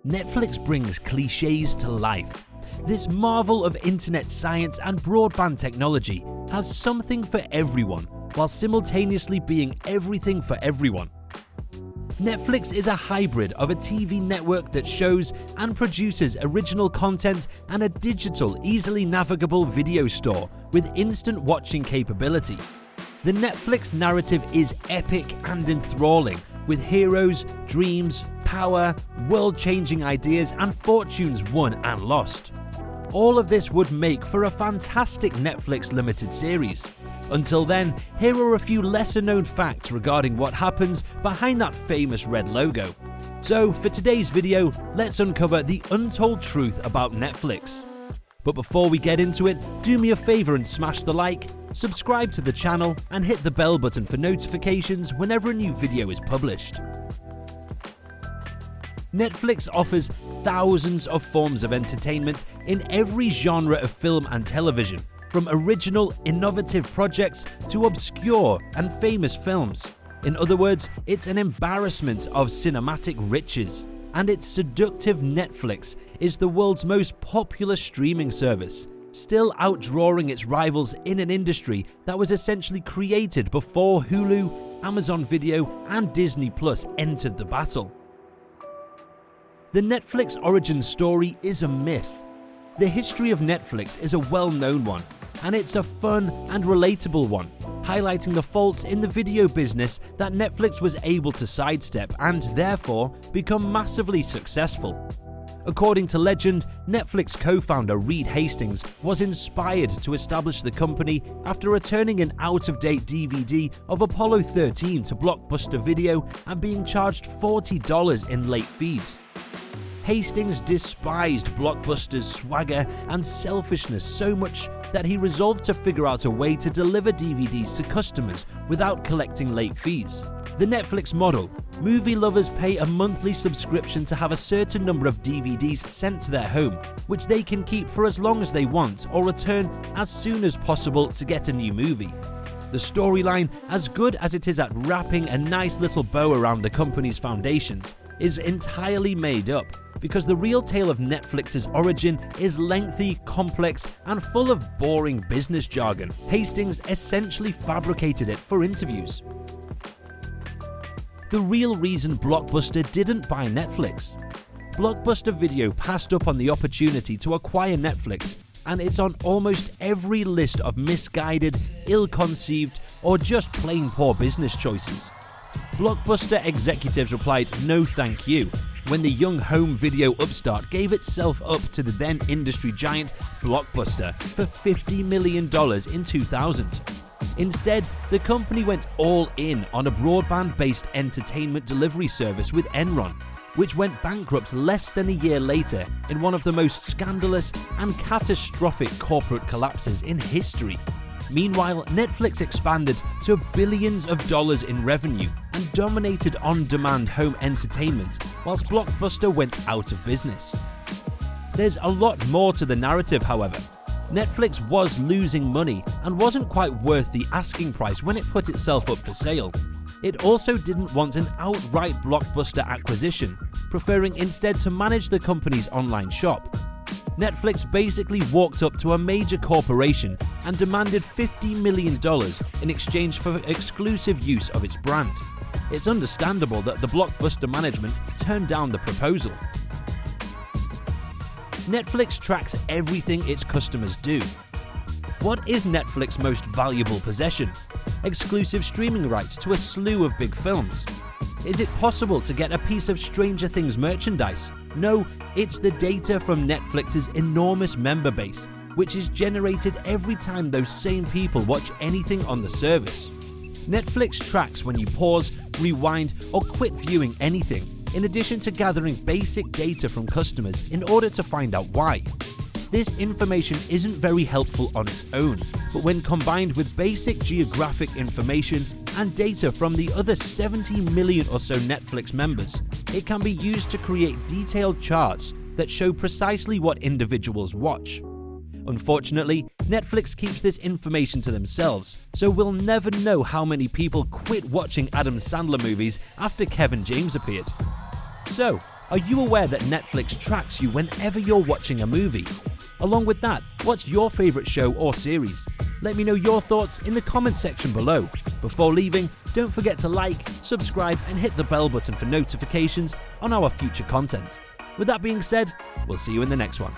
Netflix brings cliches to life. This marvel of internet science and broadband technology has something for everyone, while simultaneously being everything for everyone. Netflix is a hybrid of a TV network that shows and produces original content and a digital, easily navigable video store with instant watching capability. The Netflix narrative is epic and enthralling, with heroes, dreams, power, world-changing ideas, and fortunes won and lost. All of this would make for a fantastic Netflix limited series. Until then, here are a few lesser-known facts regarding what happens behind that famous red logo. So, for today's video, let's uncover the untold truth about Netflix. But before we get into it, do me a favor and smash the like, subscribe to the channel, and hit the bell button for notifications whenever a new video is published. Netflix offers thousands of forms of entertainment in every genre of film and television, from original, innovative projects to obscure and famous films. In other words, it's an embarrassment of cinematic riches. And its seductive Netflix is the world's most popular streaming service, still outdrawing its rivals in an industry that was essentially created before Hulu, Amazon Video, and Disney Plus entered the battle. The Netflix origin story is a myth. The history of Netflix is a well-known one, and it's a fun and relatable one, highlighting the faults in the video business that Netflix was able to sidestep and therefore become massively successful. According to legend, Netflix co-founder Reed Hastings was inspired to establish the company after returning an out-of-date DVD of Apollo 13 to Blockbuster Video and being charged $40 in late fees. Hastings despised Blockbuster's swagger and selfishness so much that he resolved to figure out a way to deliver DVDs to customers without collecting late fees. The Netflix model: movie lovers pay a monthly subscription to have a certain number of DVDs sent to their home, which they can keep for as long as they want or return as soon as possible to get a new movie. The storyline, as good as it is at wrapping a nice little bow around the company's foundations, is entirely made up, because the real tale of Netflix's origin is lengthy, complex, and full of boring business jargon. Hastings essentially fabricated it for interviews. The real reason Blockbuster didn't buy Netflix. Blockbuster Video passed up on the opportunity to acquire Netflix, and it's on almost every list of misguided, ill-conceived, or just plain poor business choices. Blockbuster executives replied "no thank you" when the young home video upstart gave itself up to the then industry giant Blockbuster for $50 million in 2000. Instead, the company went all in on a broadband-based entertainment delivery service with Enron, which went bankrupt less than a year later in one of the most scandalous and catastrophic corporate collapses in history. Meanwhile, Netflix expanded to billions of dollars in revenue and dominated on-demand home entertainment, whilst Blockbuster went out of business. There's a lot more to the narrative, however. Netflix was losing money and wasn't quite worth the asking price when it put itself up for sale. It also didn't want an outright Blockbuster acquisition, preferring instead to manage the company's online shop. Netflix basically walked up to a major corporation and demanded $50 million in exchange for exclusive use of its brand. It's understandable that the Blockbuster management turned down the proposal. Netflix tracks everything its customers do. What is Netflix's most valuable possession? Exclusive streaming rights to a slew of big films. Is it possible to get a piece of Stranger Things merchandise? No, it's the data from Netflix's enormous member base, which is generated every time those same people watch anything on the service. Netflix tracks when you pause, rewind, or quit viewing anything, in addition to gathering basic data from customers in order to find out why. This information isn't very helpful on its own, but when combined with basic geographic information and data from the other 70 million or so Netflix members, it can be used to create detailed charts that show precisely what individuals watch. Unfortunately, Netflix keeps this information to themselves, so we'll never know how many people quit watching Adam Sandler movies after Kevin James appeared. So, Are you aware that Netflix tracks you whenever you're watching a movie? Along with that, what's your favourite show or series? Let me know your thoughts in the comment section below. Before leaving, don't forget to like, subscribe and hit the bell button for notifications on our future content. With that being said, we'll see you in the next one.